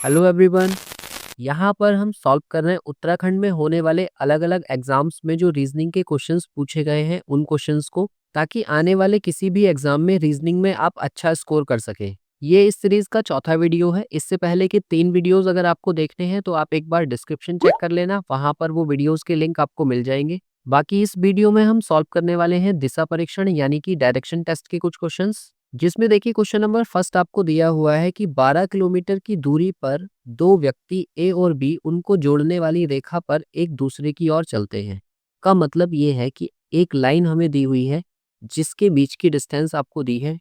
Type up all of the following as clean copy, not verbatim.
Hello everyone. यहाँ पर हम सॉल्व कर रहे हैं उत्तराखंड में होने वाले अलग अलग एग्जाम्स में जो रीजनिंग के क्वेश्चंस पूछे गए हैं उन क्वेश्चंस को, ताकि आने वाले किसी भी एग्जाम में रीजनिंग में आप अच्छा स्कोर कर सकें। ये इस सीरीज का चौथा वीडियो है। इससे पहले के 3 वीडियोस अगर आपको देखने हैं तो आप एक बार डिस्क्रिप्शन चेक कर लेना, वहां पर वो वीडियोस के लिंक आपको मिल जाएंगे। बाकी इस वीडियो में हम सॉल्व करने वाले हैं दिशा परीक्षण यानी कि डायरेक्शन टेस्ट के कुछ क्वेश्चंस, जिसमें देखिए क्वेश्चन नंबर फर्स्ट आपको दिया हुआ है कि 12 किलोमीटर की दूरी पर दो व्यक्ति ए और बी उनको जोड़ने वाली रेखा पर एक दूसरे की ओर चलते हैं। का मतलब ये है कि एक लाइन हमें दी हुई है जिसके बीच की डिस्टेंस आपको दी है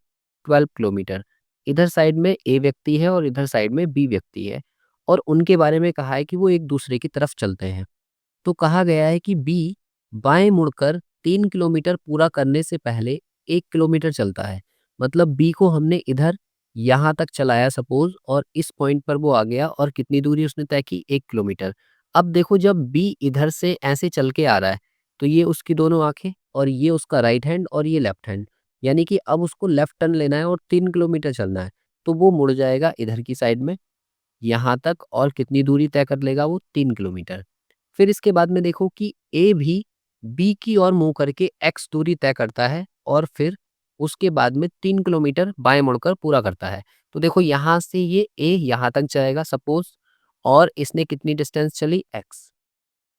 12 किलोमीटर। इधर साइड में ए व्यक्ति है और इधर साइड में बी व्यक्ति है, और उनके बारे में कहा है कि वो एक दूसरे की तरफ चलते हैं। तो कहा गया है कि बी बाएं मुड़कर 3 किलोमीटर पूरा करने से पहले 1 किलोमीटर चलता है। मतलब बी को हमने इधर यहाँ तक चलाया सपोज, और इस पॉइंट पर वो आ गया और कितनी दूरी उसने तय की, 1 किलोमीटर। अब देखो जब बी इधर से ऐसे चल के आ रहा है तो ये उसकी दोनों आंखें और ये उसका राइट हैंड और ये लेफ्ट हैंड, यानी कि अब उसको लेफ्ट टर्न लेना है और 3 किलोमीटर चलना है। तो वो मुड़ जाएगा इधर की साइड में यहाँ तक, और कितनी दूरी तय कर लेगा वो, 3 किलोमीटर। फिर इसके बाद में देखो कि ए भी बी की ओर मुंह करके एक्स दूरी तय करता है और फिर उसके बाद में 3 किलोमीटर बाएं मुड़कर पूरा करता है। तो देखो यहाँ से ये ए यहाँ तक जाएगा सपोज, और इसने कितनी डिस्टेंस चली, एक्स।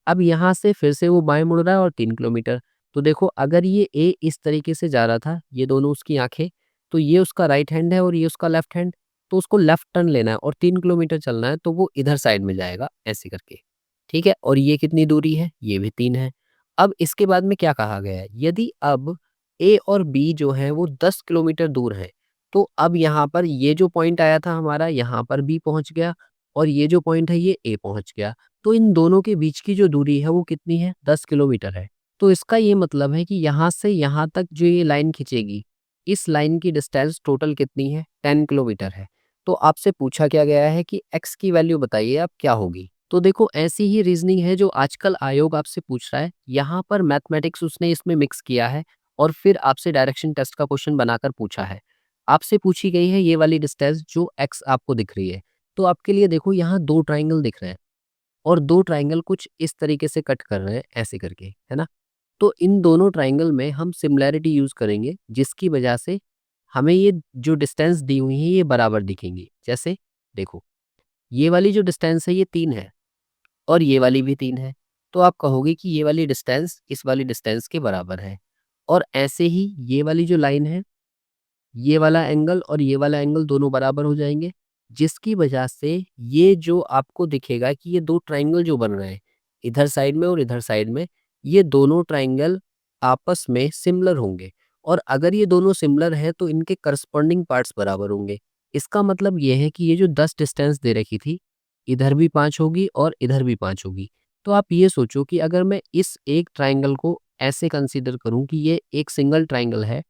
अब यहाँ से फिर से वो बाएं मुड़ रहा है और 3 किलोमीटर। तो देखो अगर ये ए इस तरीके से जा रहा था, ये दोनों उसकी आंखें, तो ये उसका राइट हैंड है और ये उसका लेफ्ट हैंड, तो उसको लेफ्ट टर्न लेना है और 3 किलोमीटर चलना है, तो वो इधर साइड में जाएगा ऐसे करके। ठीक है, और ये कितनी दूरी है, ये भी 3 है। अब इसके बाद में क्या कहा गया है, यदि अब ए और बी जो है वो 10 किलोमीटर दूर है, तो अब यहाँ पर ये जो पॉइंट आया था हमारा, यहाँ पर बी पहुंच गया, और ये जो पॉइंट है ये ए पहुंच गया। तो इन दोनों के बीच की जो दूरी है वो कितनी है, 10 किलोमीटर है। तो इसका ये मतलब है कि यहाँ से यहाँ तक जो ये लाइन खींचेगी, इस लाइन की डिस्टेंस टोटल कितनी है, 10 किलोमीटर है। तो आपसे पूछा क्या गया है कि एक्स की वैल्यू बताइए अब क्या होगी। तो देखो ऐसी ही रीजनिंग है जो आजकल आयोग आपसे पूछ रहा है, यहाँ पर मैथमेटिक्स उसने इसमें मिक्स किया है और फिर आपसे डायरेक्शन टेस्ट का क्वेश्चन बनाकर पूछा है। आपसे पूछी गई है ये वाली डिस्टेंस जो एक्स आपको दिख रही है। तो आपके लिए देखो यहाँ दो ट्राइंगल दिख रहे हैं और दो ट्राइंगल कुछ इस तरीके से कट कर रहे हैं ऐसे करके, है ना। तो इन दोनों ट्राइंगल में हम सिमिलैरिटी यूज करेंगे जिसकी वजह से हमें ये जो डिस्टेंस दी हुई है ये बराबर दिखेंगी। जैसे देखो ये वाली जो डिस्टेंस है ये 3 है और ये वाली भी 3 है, तो आप कहोगे कि ये वाली डिस्टेंस इस वाली डिस्टेंस के बराबर है। और ऐसे ही ये वाली जो लाइन है, ये वाला एंगल और ये वाला एंगल दोनों बराबर हो जाएंगे, जिसकी वजह से ये जो आपको दिखेगा कि ये दो ट्राइंगल जो बन रहे हैं इधर साइड में और इधर साइड में, ये दोनों ट्राइंगल आपस में सिमिलर होंगे। और अगर ये दोनों सिमिलर है तो इनके करस्पॉन्डिंग पार्ट्स बराबर होंगे। इसका मतलब ये है कि ये जो 10 डिस्टेंस दे रखी थी, इधर भी 5 होगी और इधर भी 5 होगी। तो आप ये सोचो कि अगर मैं इस एक ट्राइंगल को ऐसे कंसीडर करूं कि ये एक सिंगल ट्राइंगल है,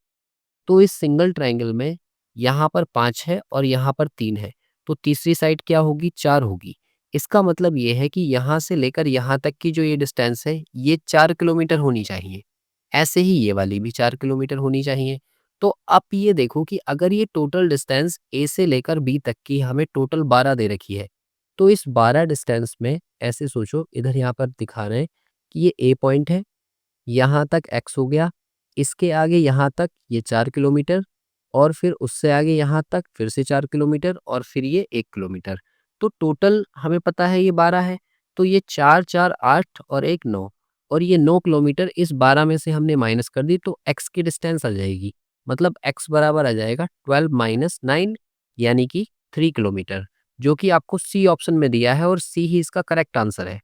तो इस सिंगल ट्राइंगल में यहाँ पर 5 है और यहाँ पर 3 है, तो तीसरी साइड क्या होगी, 4 होगी। इसका मतलब ये है कि यहाँ से लेकर यहाँ तक की जो ये डिस्टेंस है ये 4 किलोमीटर होनी चाहिए। ऐसे ही ये वाली भी 4 किलोमीटर होनी चाहिए। तो आप ये देखो कि अगर ये टोटल डिस्टेंस ए से लेकर बी तक की हमें टोटल 12 दे रखी है, तो इस 12 डिस्टेंस में ऐसे सोचो, इधर यहाँ पर दिखा रहे हैं कि ये ए पॉइंट है, यहाँ तक एक्स हो गया, इसके आगे यहाँ तक ये 4 किलोमीटर, और फिर उससे आगे यहाँ तक फिर से 4 किलोमीटर, और फिर ये 1 किलोमीटर। तो टोटल हमें पता है ये 12 है, तो ये 4 4 8 और 1 9, और ये 9 किलोमीटर इस 12 में से हमने माइनस कर दी तो एक्स की डिस्टेंस आ जाएगी। मतलब एक्स बराबर आ जाएगा 12 माइनस 9, यानी कि 3 किलोमीटर, जो कि आपको सी ऑप्शन में दिया है और सी ही इसका करेक्ट आंसर है।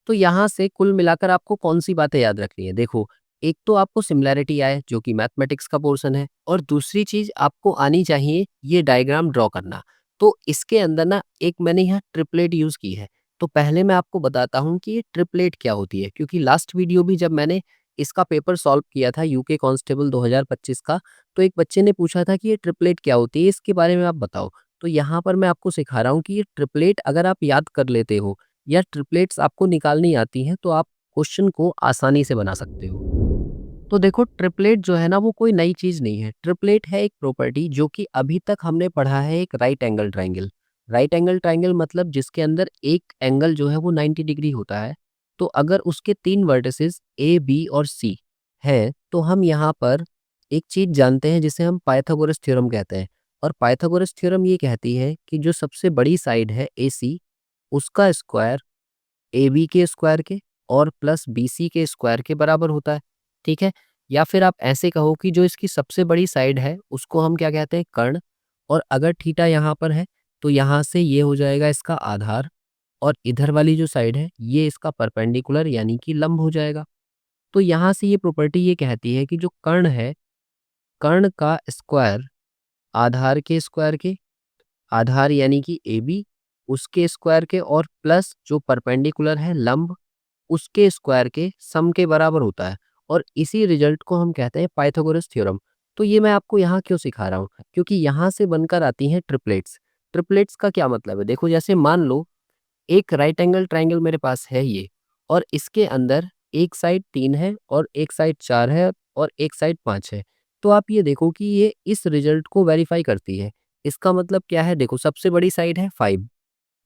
तो यहाँ से कुल मिलाकर आपको कौन सी बातें याद रखनी है, देखो एक तो आपको सिमिलैरिटी आए जो कि मैथमेटिक्स का पोर्शन है, और दूसरी चीज आपको आनी चाहिए ये डायग्राम ड्रॉ करना। तो इसके अंदर ना एक मैंने यहाँ ट्रिपलेट यूज की है। तो पहले मैं आपको बताता हूँ कि ये ट्रिपलेट क्या होती है, क्योंकि लास्ट वीडियो भी जब मैंने इसका पेपर सॉल्व किया था यूके कांस्टेबल 2025 का, तो एक बच्चे ने पूछा था कि ये ट्रिपलेट क्या होती है, इसके बारे में आप बताओ। तो यहाँ पर मैं आपको सिखा रहा हूँ कि ये ट्रिपलेट अगर आप याद कर लेते हो या ट्रिपलेट्स आपको निकालनी आती हैं तो आप क्वेश्चन को आसानी से बना सकते हो। तो देखो ट्रिपलेट जो है ना वो कोई नई चीज नहीं है। ट्रिपलेट है एक प्रॉपर्टी जो कि अभी तक हमने पढ़ा है एक right angle triangle. Right angle triangle मतलब जिसके अंदर एक एंगल जो है वो 90 डिग्री होता है। तो अगर उसके 3 वर्टिसेस ए, बी और सी हैं, तो हम यहाँ पर एक चीज़ जानते हैं जिसे हम पाइथागोरस थ्योरम कहते हैं। और पाइथागोरस थ्योरम ये कहती है कि जो सबसे बड़ी साइड है एसी, उसका स्क्वायर एबी के स्क्वायर के और प्लस बीसी के स्क्वायर के बराबर होता है, ठीक है? या फिर आप ऐसे कहो कि जो इसकी सबसे बड़ी साइड है उसको हम क्या कहते हैं, कर्ण। और अगर थीटा यहाँ पर है तो यहाँ से ये हो जाएगा इसका आधार, और इधर वाली जो साइड है ये इसका परपेंडिकुलर यानी कि लंब हो जाएगा। तो यहाँ से ये प्रॉपर्टी ये कहती है कि जो कर्ण है, कर्ण का स्क्वायर आधार के स्क्वायर के, आधार यानी कि ए बी, उसके स्क्वायर के और प्लस जो परपेंडिकुलर है लंब, उसके स्क्वायर के सम के बराबर होता है। और इसी रिजल्ट को हम कहते हैं पाइथागोरस थ्योरम। तो ये मैं आपको यहाँ क्यों सिखा रहा हूँ, क्योंकि यहाँ से बनकर आती हैं ट्रिपलेट्स। ट्रिपलेट्स का क्या मतलब है, देखो जैसे मान लो एक राइट एंगल ट्राइंगल मेरे पास है ये, और इसके अंदर एक साइड 3 है और एक साइड 4 है और एक साइड 5 है। तो आप ये देखो कि ये इस रिजल्ट को वेरीफाई करती है। इसका मतलब क्या है, देखो सबसे बड़ी साइड है 5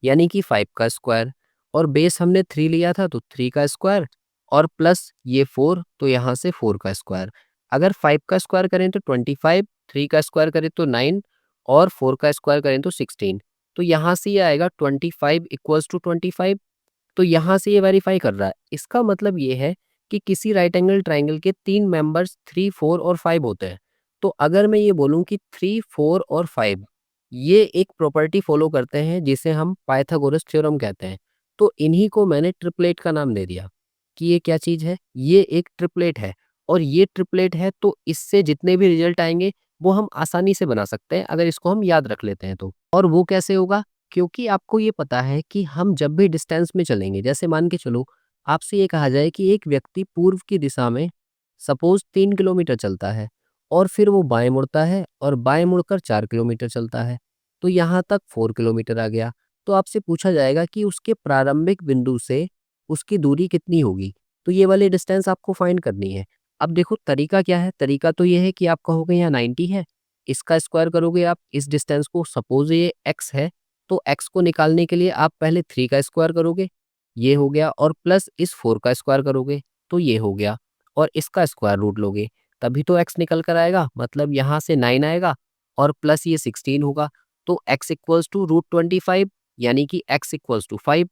यानी कि 5 का स्क्वायर, और बेस हमने 3 लिया था तो 3 का स्क्वायर, और प्लस ये 4 तो यहाँ से 4 का स्क्वायर। अगर 5 का स्क्वायर करें तो 25, 3 का स्क्वायर करें तो 9 और 4 का स्क्वायर करें तो 16। तो यहाँ से ये आएगा 25 इक्वल्स टू 25। तो यहाँ से ये वेरीफाई कर रहा है। इसका मतलब ये है कि किसी राइट एंगल ट्राइंगल के 3 मेंबर्स 3, 4 और 5 होते हैं। तो अगर मैं ये बोलूँ कि 3, 4 और 5 ये एक प्रॉपर्टी फॉलो करते हैं जिसे हम पाइथागोरस थ्योरम कहते हैं। तो इन्हीं को मैंने ट्रिपलेट का नाम दे दिया कि ये क्या चीज़ है, ये एक ट्रिपलेट है। और ये ट्रिपलेट है तो इससे जितने भी रिजल्ट आएँगे वो हम आसानी से बना सकते हैं अगर इसको हम याद रख लेते हैं तो। और वो कैसे होगा? क्योंकि आपको ये पता है कि हम जब भी डिस्टेंस में चलेंगे, जैसे मान के चलो आपसे ये कहा जाए कि एक व्यक्ति पूर्व की दिशा में सपोज 3 किलोमीटर चलता है, और फिर वो बाएं मुड़ता है और बाएं मुड़कर 4 किलोमीटर चलता है, तो यहाँ तक 4 किलोमीटर आ गया। तो आपसे पूछा जाएगा कि उसके प्रारंभिक बिंदु से उसकी दूरी कितनी होगी। तो ये वाली डिस्टेंस आपको फाइंड करनी है। अब देखो तरीका क्या है, तरीका तो ये है कि आप कहोगे यहाँ 90 है, इसका स्क्वायर करोगे आप इस डिस्टेंस को, सपोज ये x है, तो x को निकालने के लिए आप पहले 3 का स्क्वायर करोगे, ये हो गया, और प्लस इस 4 का स्क्वायर करोगे तो ये हो गया, और इसका स्क्वायर रूट लोगे तभी तो x निकल कर आएगा, मतलब यहाँ से 9 आएगा और प्लस ये 16 होगा। तो x इक्वल्स टू रूट 25 यानी कि x इक्वल्स टू 5।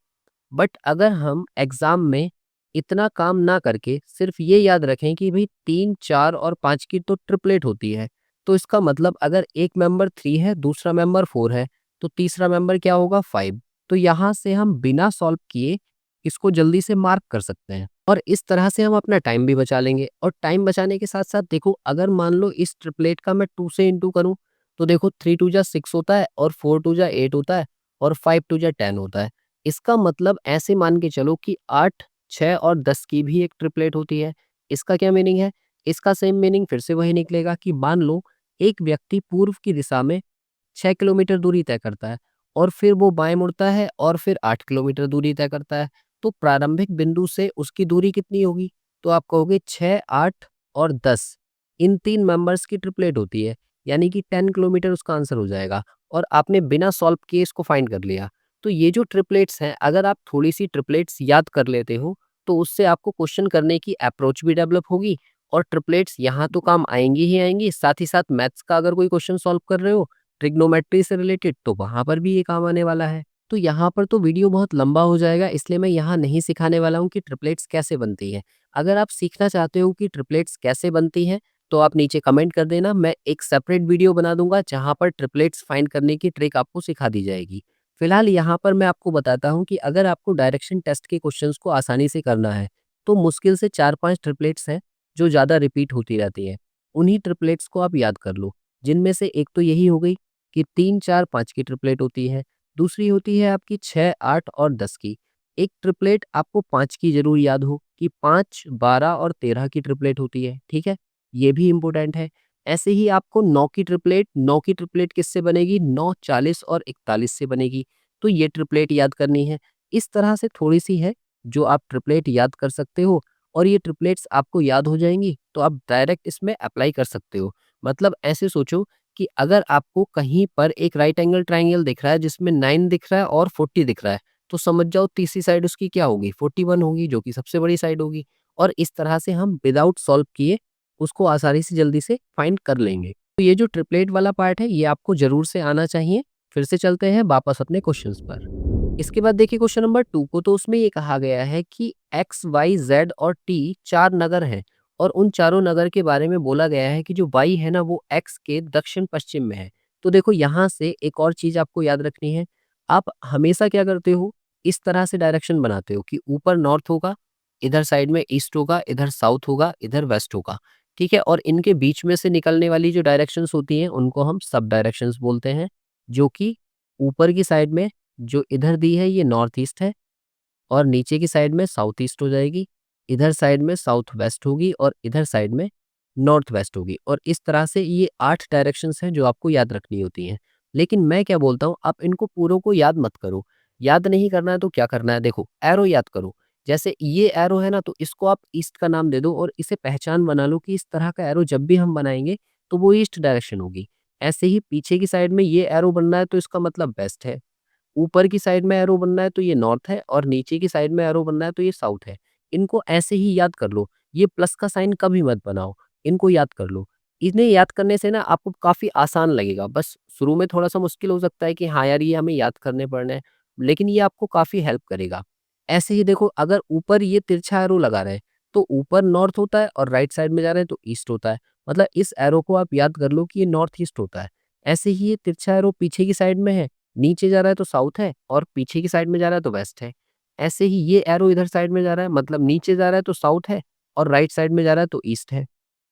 बट अगर हम एग्जाम में इतना काम ना करके सिर्फ ये याद रखें कि भाई 3, 4 और 5 की तो ट्रिपलेट होती है, तो इसका मतलब अगर एक मेंबर 3 है, दूसरा मेंबर 4 है, तो तीसरा मेंबर क्या होगा 5। तो यहाँ से हम बिना सॉल्व किए इसको जल्दी से मार्क कर सकते हैं, और इस तरह से हम अपना टाइम भी बचा लेंगे। और टाइम बचाने के साथ साथ देखो अगर मान लो इस ट्रिपलेट का मैं 2 से इंटू करूँ, तो देखो 3 टू जा 6 होता है और 4 टू जा 8 होता है और 5 टू जा 10 होता है। इसका मतलब ऐसे मान के चलो कि 8, 6 और 10 की भी एक ट्रिपलेट होती है। इसका क्या मीनिंग है? इसका सेम मीनिंग फिर से वही निकलेगा कि मान लो एक व्यक्ति पूर्व की दिशा में 6 किलोमीटर दूरी तय करता है, और फिर वो बाएं मुड़ता है और फिर 8 किलोमीटर दूरी तय करता है। तो प्रारंभिक बिंदु से उसकी दूरी कितनी होगी? तो आप कहोगे 6, 8 और 10 इन 3 मेंबर्स की ट्रिपलेट होती है, यानी कि 10 किलोमीटर उसका आंसर हो जाएगा, और आपने बिना सॉल्व किए इसको फाइंड कर लिया। तो ये जो ट्रिपलेट्स हैं, अगर आप थोड़ी-सी ट्रिपलेट्स याद कर लेते हो, तो उससे आपको क्वेश्चन करने की अप्रोच भी डेवलप होगी, और ट्रिपलेट्स यहाँ तो काम आएँगी ही आएँगी, साथ ही साथ मैथ्स का अगर कोई क्वेश्चन सॉल्व कर रहे हो, ट्रिग्नोमेट्री से रिलेटेड, तो वहाँ पर भी ये काम आने वाला है। तो यहाँ पर तो वीडियो बहुत लंबा हो जाएगा, इसलिए मैं यहाँ नहीं सिखाने वाला हूँ कि ट्रिपलेट्स कैसे बनती है। अगर आप सीखना चाहते हो कि ट्रिपलेट्स कैसे बनती हैं, तो आप नीचे कमेंट कर देना, मैं एक सेपरेट वीडियो बना दूँगा जहाँ पर ट्रिपलेट्स फाइंड करने की ट्रिक आपको सिखा दी जाएगी। फिलहाल यहाँ पर मैं आपको बताता हूँ कि अगर आपको डायरेक्शन टेस्ट के क्वेश्चंस को आसानी से करना है, तो मुश्किल से 4-5 ट्रिपलेट्स हैं जो ज़्यादा रिपीट होती रहती हैं। उन्हीं ट्रिपलेट्स को आप याद कर लो, जिनमें से एक तो यही हो गई कि 3, 4, 5 की ट्रिपलेट होती है। दूसरी होती है आपकी 6, 8 और 10 की। एक ट्रिपलेट आपको 5 की ज़रूर याद हो कि 5, 12 और 13 की ट्रिपलेट होती है, ठीक है? ये भी इम्पोर्टेंट है। ऐसे ही आपको 9 की ट्रिपलेट किससे बनेगी? 9, 40 और 41 से बनेगी। तो ये ट्रिपलेट याद करनी है। इस तरह से थोड़ी-सी है जो आप ट्रिपलेट याद कर सकते हो, और ये ट्रिपलेट्स आपको याद हो जाएँगी तो आप डायरेक्ट इसमें अप्लाई कर सकते हो। मतलब ऐसे सोचो कि अगर आपको कहीं पर एक राइट एंगल ट्रायंगल दिख रहा है जिसमें 9 दिख रहा है और 40 दिख रहा है, तो समझ जाओ तीसरी साइड उसकी क्या होगी, 41 होगी, जो कि सबसे बड़ी साइड होगी। और इस तरह से हम विदाउट सॉल्व किए उसको आसानी से जल्दी से फाइंड कर लेंगे। तो ये जो ट्रिपलेट वाला पार्ट है ये आपको ज़रूर से आना चाहिए। फिर से चलते हैं वापस अपने क्वेश्चंस पर। इसके बाद देखिए क्वेश्चन नंबर 2 को, तो उसमें ये कहा गया है कि एक्स, वाई, जेड और टी 4 नगर हैं और उन चारों नगर के बारे में बोला गया है कि जो वाई है ना वो एक्स के दक्षिण पश्चिम में है। तो देखो यहाँ से एक और चीज़ आपको याद रखनी है। आप हमेशा क्या करते हो, इस तरह से डायरेक्शन बनाते हो कि ऊपर नॉर्थ होगा, इधर साइड में ईस्ट होगा, इधर साउथ होगा, इधर वेस्ट होगा। ठीक है? और इनके बीच में से निकलने वाली जो डायरेक्शंस होती हैं उनको हम सब डायरेक्शंस बोलते हैं, जो कि ऊपर की साइड में जो इधर दी है ये नॉर्थ ईस्ट है और नीचे की साइड में साउथ ईस्ट हो जाएगी, इधर साइड में साउथ वेस्ट होगी और इधर साइड में नॉर्थ वेस्ट होगी। और इस तरह से ये 8 डायरेक्शंस हैं जो आपको याद रखनी होती हैं। लेकिन मैं क्या बोलता हूँ, आप इनको पूरों को याद मत करो। याद नहीं करना है तो क्या करना है, देखो एरो याद करो। जैसे ये एरो है ना, तो इसको आप ईस्ट का नाम दे दो और इसे पहचान बना लो कि इस तरह का एरो जब भी हम बनाएंगे तो वो ईस्ट डायरेक्शन होगी। ऐसे ही पीछे की साइड में ये एरो बनना है तो इसका मतलब वेस्ट है। ऊपर की साइड में एरो बनना है तो ये नॉर्थ है और नीचे की साइड में एरो बनना है तो ये साउथ है। इनको ऐसे ही याद कर लो। ये प्लस का साइन कभी मत बनाओ, इनको याद कर लो। इन्हें याद करने से ना आपको काफ़ी आसान लगेगा। बस शुरू में थोड़ा-सा मुश्किल हो सकता है कि हाँ यार, ये हमें याद करने पड़ने हैं, लेकिन ये आपको काफ़ी हेल्प करेगा। ऐसे ही देखो, अगर ऊपर ये तिरछा एरो लगा रहे हैं, तो ऊपर नॉर्थ होता है और राइट साइड में जा रहे हैं तो ईस्ट होता है। मतलब इस एरो को आप याद कर लो कि ये नॉर्थ ईस्ट होता है। ऐसे ही ये तिरछा एरो पीछे की साइड में है, नीचे जा रहा है तो साउथ है और पीछे की साइड में जा रहा है तो वेस्ट है। ऐसे ही ये एरो इधर साइड में जा रहा है, मतलब नीचे जा रहा है तो साउथ है और राइट साइड में जा रहा है तो ईस्ट है।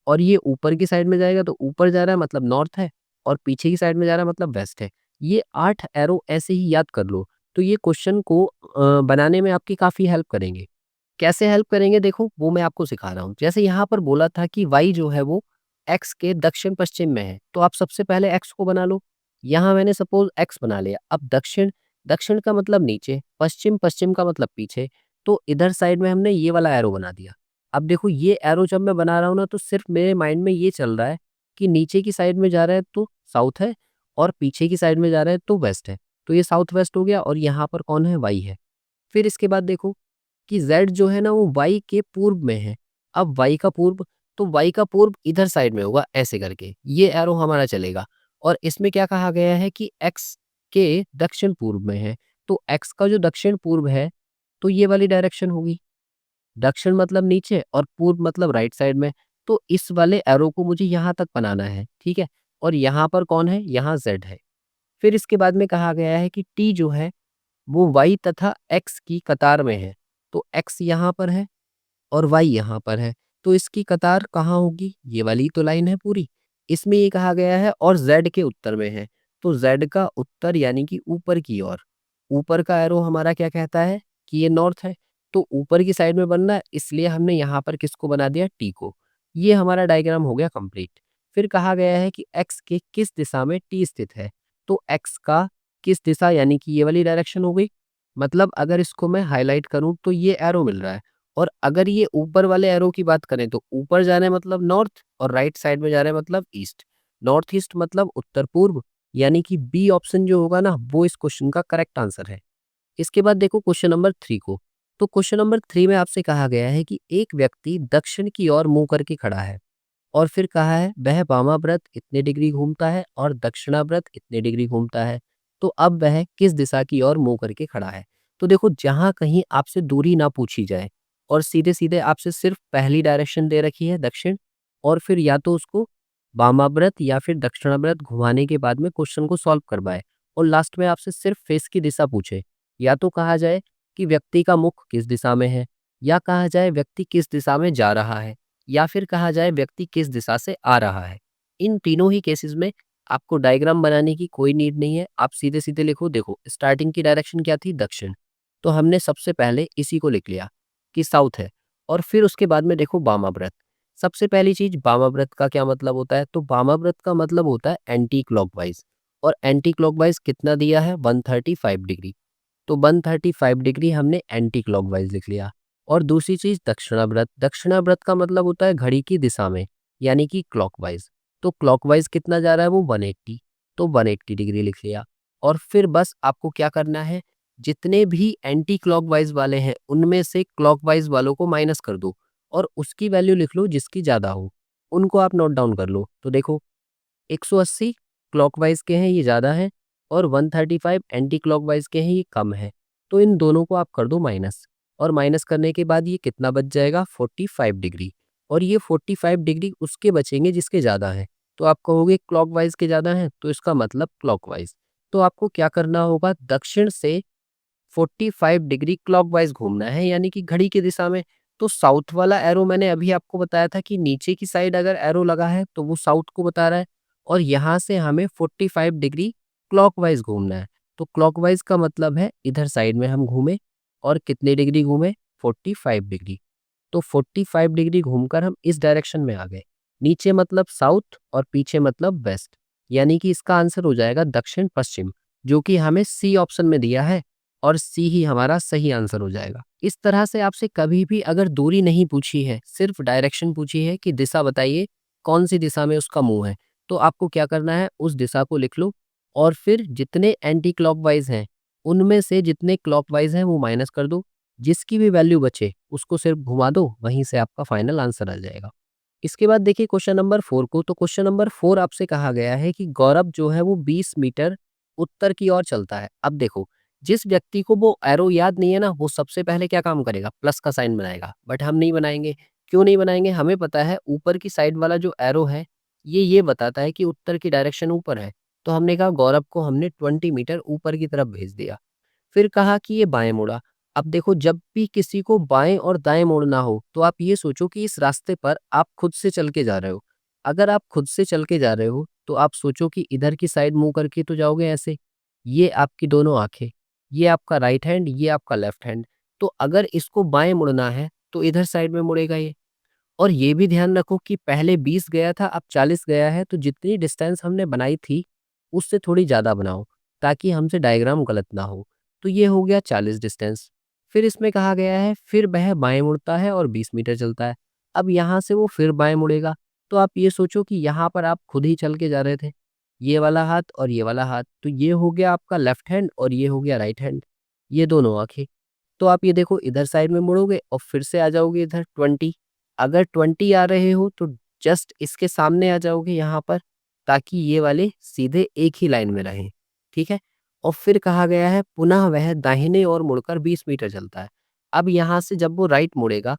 और ये ऊपर की साइड में जाएगा तो ऊपर जा रहा है मतलब नॉर्थ है और पीछे की साइड में जा रहा है मतलब वेस्ट है। ये 8 एरो ऐसे ही याद कर लो, तो ये क्वेश्चन को बनाने में आपकी काफ़ी हेल्प करेंगे। कैसे हेल्प करेंगे देखो, वो मैं आपको सिखा रहा हूँ। जैसे यहाँ पर बोला था कि वाई जो है वो एक्स के दक्षिण पश्चिम में है, तो आप सबसे पहले एक्स को बना लो। यहाँ मैंने सपोज़ एक्स बना लिया। अब दक्षिण, दक्षिण का मतलब नीचे, पश्चिम, पश्चिम का मतलब पीछे, तो इधर साइड में हमने ये वाला एरो बना दिया। अब देखो ये एरो जब मैं बना रहा हूँ ना, तो सिर्फ़ मेरे माइंड में ये चल रहा है कि नीचे की साइड में जा रहा है तो साउथ है और पीछे की साइड में जा रहा है तो वेस्ट है। तो ये साउथ वेस्ट हो गया और यहाँ पर कौन है, वाई है। फिर इसके बाद देखो कि ज़ेड जो है ना वो वाई के पूर्व में है। अब वाई का पूर्व, तो वाई का पूर्व इधर साइड में होगा ऐसे करके, ये एरो हमारा चलेगा। और इसमें क्या कहा गया है कि एक्स के दक्षिण पूर्व में है, तो एक्स का जो दक्षिण पूर्व है, तो ये वाली डायरेक्शन होगी। दक्षिण मतलब नीचे और पूर्व मतलब राइट साइड में। तो इस वाले एरो को मुझे यहाँ तक बनाना है, ठीक है? और यहाँ पर कौन है? यहाँ ज़ेड है। फिर इसके बाद में कहा गया है कि टी जो है वो वाई तथा एक्स की कतार में है। तो एक्स यहाँ पर है और वाई यहाँ पर है। तो इसकी कतार कहाँ होगी? ये वाली तो लाइन है पूरी। इसमें ये कहा गया है और ज़ेड के उत्तर में है। तो ज़ेड का उत्तर यानी कि ऊपर की ओर। ऊपर का एरो हमारा क्या कहता है कि ये नॉर्थ है। तो ऊपर की साइड में बनना है, इसलिए हमने यहाँ पर किसको बना दिया? टी को। ये हमारा डायग्राम हो गया कंप्लीट। फिर कहा गया है कि एक्स के किस दिशा में टी स्थित है। तो एक्स का किस दिशा, यानी कि ये वाली डायरेक्शन हो गई। मतलब अगर इसको मैं हाईलाइट करूँ तो ये एरो मिल रहा है। और अगर ये ऊपर वाले एरो की बात करें तो ऊपर जा रहे हैं मतलब नॉर्थ और राइट साइड में जा रहे हैं मतलब ईस्ट। नॉर्थ ईस्ट मतलब उत्तर पूर्व, यानी कि बी ऑप्शन जो होगा ना वो इस क्वेश्चन का करेक्ट आंसर है। इसके बाद देखो क्वेश्चन नंबर 3 को। तो क्वेश्चन नंबर 3 में आपसे कहा गया है कि एक व्यक्ति दक्षिण की ओर मुंह करके खड़ा है और फिर कहा है वह वामाव्रत इतने डिग्री घूमता है और दक्षिणाव्रत इतने डिग्री घूमता है। तो अब वह किस दिशा की ओर मुंह करके खड़ा है? तो देखो, जहां कहीं आपसे दूरी ना पूछी जाए और सीधे सीधे आपसे सिर्फ पहली डायरेक्शन दे रखी है दक्षिण, और फिर या तो उसको वामाव्रत या फिर दक्षिणाव्रत घुमाने के बाद में क्वेश्चन को सॉल्व करवाए और लास्ट में आपसे सिर्फ फेस की दिशा पूछे, या तो कहा जाए कि व्यक्ति का मुख किस दिशा में है, या कहा जाए व्यक्ति किस दिशा में जा रहा है, या फिर कहा जाए व्यक्ति किस दिशा से आ रहा है। इन तीनों ही केसेस में आपको डायग्राम बनाने की कोई नीड नहीं है। आप सीधे-सीधे लिखो। देखो, स्टार्टिंग की डायरेक्शन क्या थी? दक्षिण। तो हमने सबसे पहले इसी को लिख लिया कि साउथ है। और फिर उसके बाद में देखो वामाव्रत। सबसे पहली चीज़, वामाव्रत का क्या मतलब होता है? तो वामाव्रत का मतलब होता है एंटी क्लॉकवाइज़। और एंटी क्लॉकवाइज़ कितना दिया है? 135 डिग्री। तो 135 डिग्री हमने एंटी क्लॉकवाइज़ लिख लिया। और दूसरी चीज़ दक्षिणाव्रत। दक्षिणाव्रत का मतलब होता है घड़ी की दिशा में, यानी कि क्लॉकवाइज़। तो क्लॉकवाइज कितना जा रहा है वो 180, तो 180 डिग्री लिख लिया। और फिर बस आपको क्या करना है, जितने भी एंटी क्लॉकवाइज वाले हैं उनमें से क्लॉकवाइज वालों को माइनस कर दो और उसकी वैल्यू लिख लो जिसकी ज़्यादा हो, उनको आप नोट डाउन कर लो। तो देखो 180 क्लॉकवाइज के हैं, ये ज़्यादा है, और 135 एंटी क्लॉकवाइज के हैं, ये कम है। तो इन दोनों को आप कर दो माइनस, और माइनस करने के बाद ये कितना बच जाएगा 45 डिग्री। और ये 45 डिग्री उसके बचेंगे जिसके ज़्यादा हैं। तो आप कहोगे क्लॉकवाइज के ज़्यादा हैं, तो इसका मतलब क्लॉकवाइज। तो आपको क्या करना होगा, दक्षिण से 45 डिग्री क्लॉकवाइज घूमना है, यानी कि घड़ी की दिशा में। तो साउथ वाला एरो मैंने अभी आपको बताया था कि नीचे की साइड अगर एरो लगा है तो वो साउथ को बता रहा है, और यहाँ से हमें 45 डिग्री क्लॉकवाइज घूमना है। तो क्लॉकवाइज का मतलब है इधर साइड में हम घूमे, और कितने डिग्री घूमे, 45 डिग्री। तो 45 डिग्री घूमकर हम इस डायरेक्शन में आ गए। नीचे मतलब साउथ और पीछे मतलब वेस्ट, यानी कि इसका आंसर हो जाएगा दक्षिण पश्चिम, जो कि हमें सी ऑप्शन में दिया है, और सी ही हमारा सही आंसर हो जाएगा। इस तरह से आपसे कभी भी अगर दूरी नहीं पूछी है, सिर्फ डायरेक्शन पूछी है कि दिशा बताइए, कौन सी दिशा में उसका मुंह है, तो आपको क्या करना है, उस दिशा को लिख लो, और फिर जितने एंटी क्लॉकवाइज हैं उनमें से जितने क्लॉकवाइज हैं वो माइनस कर दो, जिसकी भी वैल्यू बचे उसको सिर्फ घुमा दो, वहीं से आपका फाइनल आंसर आ जाएगा। इसके बाद देखिए क्वेश्चन नंबर 4 को। तो क्वेश्चन नंबर 4 आपसे कहा गया है कि गौरव जो है वो 20 मीटर उत्तर की ओर चलता है। अब देखो, जिस व्यक्ति को वो एरो याद नहीं है ना, वो सबसे पहले क्या काम करेगा, प्लस का साइन बनाएगा। बट हम नहीं बनाएंगे। क्यों नहीं बनाएंगे, हमें पता है ऊपर की साइड वाला जो एरो है ये बताता है कि उत्तर की डायरेक्शन ऊपर है। तो हमने कहा गौरव को हमने 20 मीटर ऊपर की तरफ भेज दिया। फिर कहा कि ये बाएं मुड़ा। अब देखो, जब भी किसी को बाएं और दाएं मुड़ना हो तो आप ये सोचो कि इस रास्ते पर आप खुद से चल के जा रहे हो। अगर आप खुद से चल के जा रहे हो तो आप सोचो कि इधर की साइड मुंह करके तो जाओगे ऐसे। ये आपकी दोनों आंखें, ये आपका राइट हैंड, ये आपका लेफ्ट हैंड। तो अगर इसको बाएं मुड़ना है तो इधर साइड में मुड़ेगा ये। और ये भी ध्यान रखो कि पहले 20 गया था, अब 40 गया है, तो जितनी डिस्टेंस हमने बनाई थी उससे थोड़ी ज़्यादा बनाओ, ताकि हमसे डायग्राम गलत ना हो। तो ये हो गया 40 डिस्टेंस। फिर इसमें कहा गया है फिर वह बाएं मुड़ता है और 20 मीटर चलता है। अब यहाँ से वो फिर बाएं मुड़ेगा। तो आप ये सोचो कि यहाँ पर आप खुद ही चल के जा रहे थे, ये वाला हाथ और ये वाला हाथ, तो ये हो गया आपका लेफ्ट हैंड और ये हो गया राइट हैंड, ये दोनों आंखें। तो आप ये देखो इधर साइड में मुड़ोगे और फिर से आ जाओगे इधर 20। अगर 20 आ रहे हो तो जस्ट इसके सामने आ जाओगे यहाँ पर, ताकि ये वाले सीधे एक ही लाइन में रहें। ठीक है। और फिर कहा गया है पुनः वह दाहिने ओर मुड़कर 20 मीटर चलता है। अब यहाँ से जब वो राइट मुड़ेगा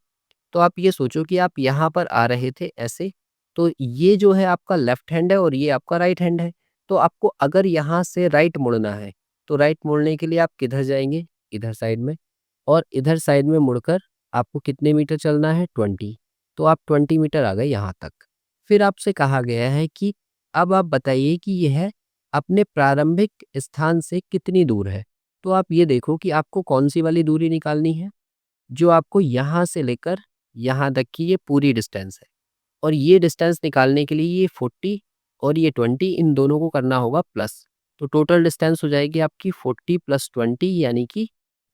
तो आप ये सोचो कि आप यहाँ पर आ रहे थे ऐसे, तो ये जो है आपका लेफ्ट हैंड है और ये आपका राइट हैंड है। तो आपको अगर यहाँ से राइट मुड़ना है तो राइट मुड़ने के लिए आप किधर जाएंगे, इधर साइड में, और इधर साइड में मुड़कर आपको कितने मीटर चलना है, 20। तो आप 20 मीटर आ गए यहाँ तक। फिर आपसे कहा गया है कि अब आप बताइए कि यह अपने प्रारंभिक स्थान से कितनी दूर है। तो आप ये देखो कि आपको कौन सी वाली दूरी निकालनी है, जो आपको यहाँ से लेकर यहाँ तक की ये पूरी डिस्टेंस है। और ये डिस्टेंस निकालने के लिए ये 40 और ये 20, इन दोनों को करना होगा प्लस। तो टोटल डिस्टेंस हो जाएगी आपकी 40 + 20 यानी कि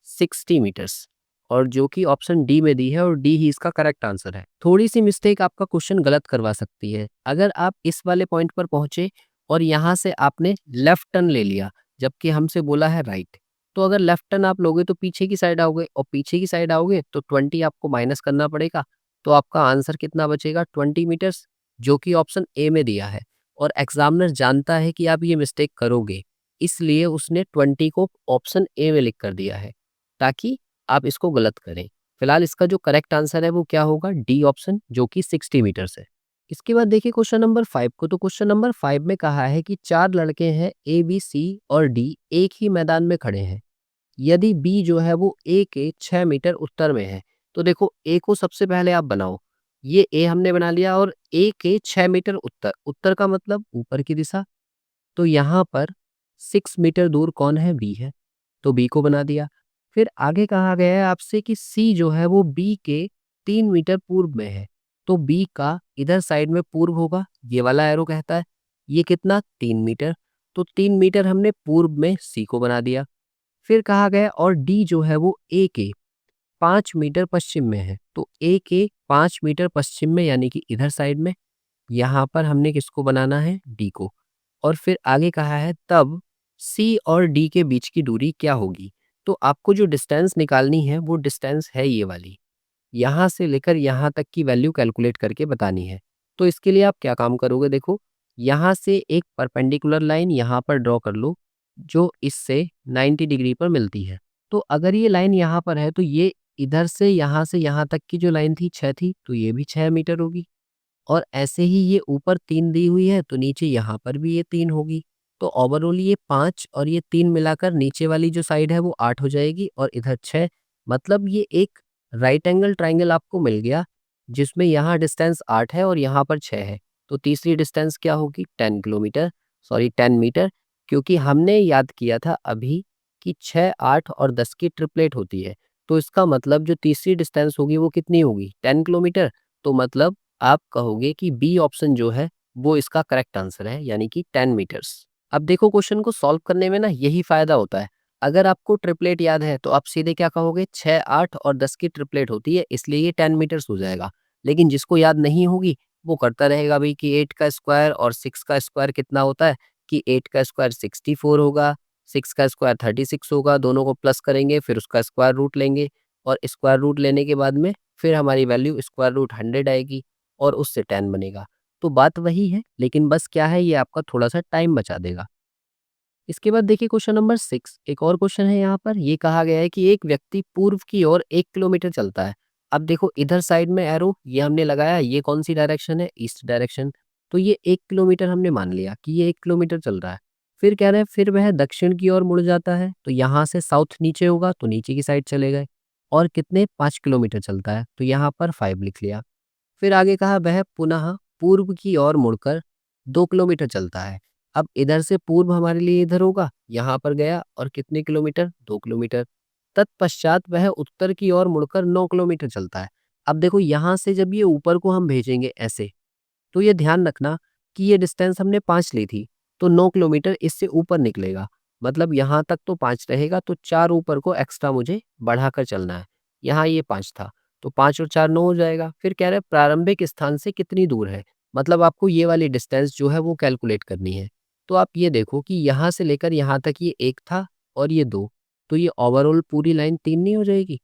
60 मीटर्स, और जो कि ऑप्शन डी में दी है, और डी ही इसका करेक्ट आंसर है। थोड़ी सी मिस्टेक आपका क्वेश्चन गलत करवा सकती है। अगर आप इस वाले पॉइंट पर पहुंचे और यहाँ से आपने लेफ्ट टर्न ले लिया, जबकि हमसे बोला है राइट, तो अगर लेफ्ट टर्न आप लोगे तो पीछे की साइड आओगे, और पीछे की साइड आओगे तो 20 आपको माइनस करना पड़ेगा। तो आपका आंसर कितना बचेगा, 20 मीटर्स, जो कि ऑप्शन ए में दिया है। और एग्जामिनर जानता है कि आप ये मिस्टेक करोगे, इसलिए उसने 20 को ऑप्शन ए में लिख कर दिया है, ताकि आप इसको गलत करें। फिलहाल इसका जो करेक्ट आंसर है वो क्या होगा, डी ऑप्शन, जो कि 60 मीटर्स है। इसके बाद देखिए क्वेश्चन नंबर 5 को। तो क्वेश्चन नंबर 5 में कहा है कि 4 लड़के हैं ए, बी, सी और डी एक ही मैदान में खड़े हैं। यदि बी जो है वो ए के 6 मीटर उत्तर में है। तो देखो ए को सबसे पहले आप बनाओ, ये ए हमने बना लिया, और ए के 6 मीटर उत्तर, उत्तर का मतलब ऊपर की दिशा। तो यहाँ पर 6 मीटर दूर कौन है, बी है, तो बी को बना दिया। फिर आगे कहा गया है आपसे कि सी जो है वो बी के 3 मीटर पूर्व में है। तो बी का इधर साइड में पूर्व होगा, ये वाला एरो कहता है। ये कितना, 3 मीटर। तो 3 मीटर हमने पूर्व में सी को बना दिया। फिर कहा गया और डी जो है वो ए के 5 मीटर पश्चिम में है। तो ए के 5 मीटर पश्चिम में, यानी कि इधर साइड में। यहाँ पर हमने किसको बनाना है, डी को। और फिर आगे कहा है तब सी और डी के बीच की दूरी क्या होगी। तो आपको जो डिस्टेंस निकालनी है वो डिस्टेंस है ये वाली, यहाँ से लेकर यहाँ तक की वैल्यू कैलकुलेट करके बतानी है। तो इसके लिए आप क्या काम करोगे, देखो यहाँ से एक परपेंडिकुलर लाइन यहाँ पर ड्रॉ कर लो जो इससे 90 डिग्री पर मिलती है। तो अगर ये लाइन यहाँ पर है तो ये इधर से यहाँ तक की जो लाइन थी 6 थी, तो ये भी 6 मीटर होगी। और ऐसे ही ये ऊपर 3 दी हुई है तो नीचे यहाँ पर भी ये 3 होगी। तो ओवरऑल ये 5 और ये 3 मिलाकर नीचे वाली जो साइड है वो 8 हो जाएगी और इधर 6। मतलब ये एक राइट एंगल ट्राइंगल आपको मिल गया जिसमें यहाँ डिस्टेंस 8 है और यहाँ पर 6 है। तो तीसरी डिस्टेंस क्या होगी, 10 किलोमीटर, सॉरी 10 मीटर, क्योंकि हमने याद किया था अभी कि 6, 8 और 10 की ट्रिपलेट होती है। तो इसका मतलब जो तीसरी डिस्टेंस होगी वो कितनी होगी, 10 किलोमीटर। तो मतलब आप कहोगे कि बी ऑप्शन जो है वो इसका करेक्ट आंसर है, यानी कि 10 मीटर्स। अब देखो क्वेश्चन को सॉल्व करने में ना यही फायदा होता है। अगर आपको ट्रिपलेट याद है तो आप सीधे क्या कहोगे, 6, 8 और 10 की ट्रिपलेट होती है इसलिए ये 10 मीटर्स हो जाएगा। लेकिन जिसको याद नहीं होगी वो करता रहेगा भाई कि 8 का स्क्वायर और 6 का स्क्वायर कितना होता है, कि 8 का स्क्वायर 64 होगा, 6 का स्क्वायर 36 होगा, दोनों को प्लस करेंगे फिर उसका स्क्वायर रूट लेंगे और स्क्वायर रूट लेने के बाद में फिर हमारी वैल्यू स्क्वायर रूट 100 आएगी और उससे 10 बनेगा। तो बात वही है, लेकिन बस क्या है, ये आपका थोड़ा-सा टाइम बचा देगा। इसके बाद देखिए क्वेश्चन नंबर 6, एक और क्वेश्चन है यहाँ पर। ये कहा गया है कि एक व्यक्ति पूर्व की ओर 1 किलोमीटर चलता है। अब देखो इधर साइड में एरो ये हमने लगाया, ये कौन-सी डायरेक्शन है, ईस्ट डायरेक्शन। तो ये 1 किलोमीटर हमने मान लिया कि ये 1 किलोमीटर चल रहा है। फिर कह रहे हैं फिर वह दक्षिण की ओर मुड़ जाता है, तो यहाँ से साउथ नीचे होगा तो नीचे की साइड चले गए। और कितने, 5 किलोमीटर चलता है, तो यहाँ पर 5 लिख लिया। फिर आगे कहा वह पुनः पूर्व की ओर मुड़कर 2 किलोमीटर चलता है। अब इधर से पूर्व हमारे लिए इधर होगा, यहाँ पर गया और कितने किलोमीटर, 2 किलोमीटर। तत्पश्चात वह उत्तर की ओर मुड़कर 9 किलोमीटर चलता है। अब देखो यहाँ से जब ये ऊपर को हम भेजेंगे ऐसे, तो ये ध्यान रखना कि ये डिस्टेंस हमने 5 ली थी, तो 9 किलोमीटर इससे ऊपर निकलेगा। मतलब यहाँ तक तो 5 रहेगा, तो 4 ऊपर को एक्स्ट्रा मुझे बढ़ाकर चलना है। यहाँ ये 5 था, तो 5 और 4 9 हो जाएगा। फिर कह रहे हैं प्रारंभिक स्थान से कितनी दूर है, मतलब आपको ये वाली डिस्टेंस जो है वो कैलकुलेट करनी है। तो आप ये देखो कि यहाँ से लेकर यहाँ तक ये 1 था और ये 2, तो ये ओवरऑल पूरी लाइन 3 नहीं हो जाएगी?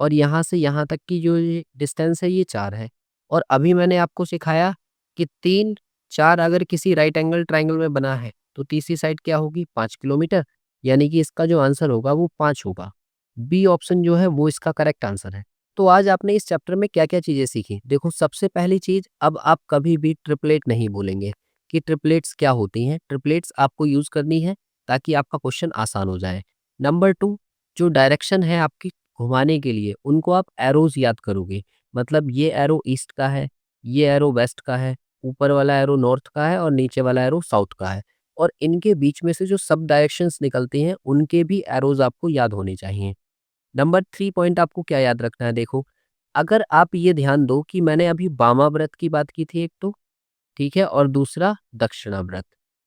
और यहाँ से यहाँ तक की जो ये डिस्टेंस है ये 4 है। और अभी मैंने आपको सिखाया कि 3, 4 अगर किसी राइट एंगल ट्रायंगल में बना है, तो तीसरी साइड क्या होगी, 5 किलोमीटर, यानी कि इसका जो आंसर होगा वो 5 होगा। बी ऑप्शन जो है वो इसका करेक्ट आंसर है। तो आज आपने इस चैप्टर में क्या-क्या चीज़ें सीखी? देखो सबसे पहली चीज़, अब आप कभी भी ट्रिपलेट नहीं बोलेंगे कि ट्रिपलेट्स क्या होती हैं। ट्रिपलेट्स आपको यूज़ करनी है ताकि आपका क्वेश्चन आसान हो जाए। नंबर 2, जो डायरेक्शन है आपकी घुमाने के लिए, उनको आप एरोज़ याद करोगे। मतलब ये एरो ईस्ट का है, ये एरो वेस्ट का है, ऊपर वाला एरो नॉर्थ का है और नीचे वाला एरो साउथ का है। और इनके बीच में से जो सब डायरेक्शंस निकलती हैं, उनके भी एरोज़ आपको याद होने चाहिए। नंबर 3 पॉइंट आपको क्या याद रखना है, देखो, अगर आप ये ध्यान दो कि मैंने अभी वामाव्रत की बात की थी एक तो, ठीक है, और दूसरा दक्षिणाव्रत।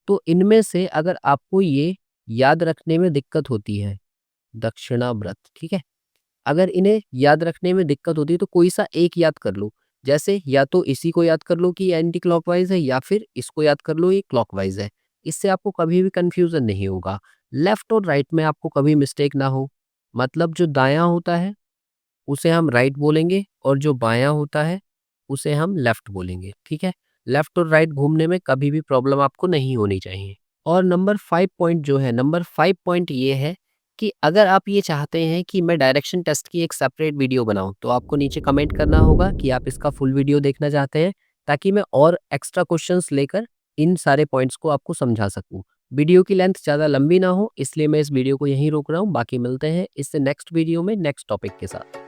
तो इनमें से अगर आपको ये याद रखने में दिक्कत होती है, दक्षिणाव्रत, ठीक है? अगर इन्हें याद रखने में दिक्कत होती है तो कोई सा एक याद कर लो। जैसे या तो इसी को याद कर लो कि एंटी क्लॉकवाइज़ है या फिर इसको याद कर लो ये क्लॉकवाइज़ है। इससे आपको कभी भी कन्फ्यूज़न नहीं होगा। लेफ्ट और राइट में आपको कभी मिस्टेक ना हो। मतलब जो दायाँ होता है उसे हम राइट बोलेंगे और जो बायाँ होता है उसे हम लेफ्ट बोलेंगे, ठीक है? लेफ्ट और राइट घूमने में कभी भी प्रॉब्लम आपको नहीं होनी चाहिए। और नंबर 5 पॉइंट जो है, नंबर 5 पॉइंट ये है कि अगर आप ये चाहते हैं कि मैं डायरेक्शन टेस्ट की एक सेपरेट वीडियो बनाऊँ, तो आपको नीचे कमेंट करना होगा कि आप इसका फुल वीडियो देखना चाहते हैं, ताकि मैं और एक्स्ट्रा क्वेश्चंस लेकर इन सारे पॉइंट्स को आपको समझा सकूँ। वीडियो की लेंथ ज़्यादा लंबी ना हो, इसलिए मैं इस वीडियो को यहीं रोक रहा हूँ। बाकी मिलते हैं इससे नेक्स्ट वीडियो में नेक्स्ट टॉपिक के साथ।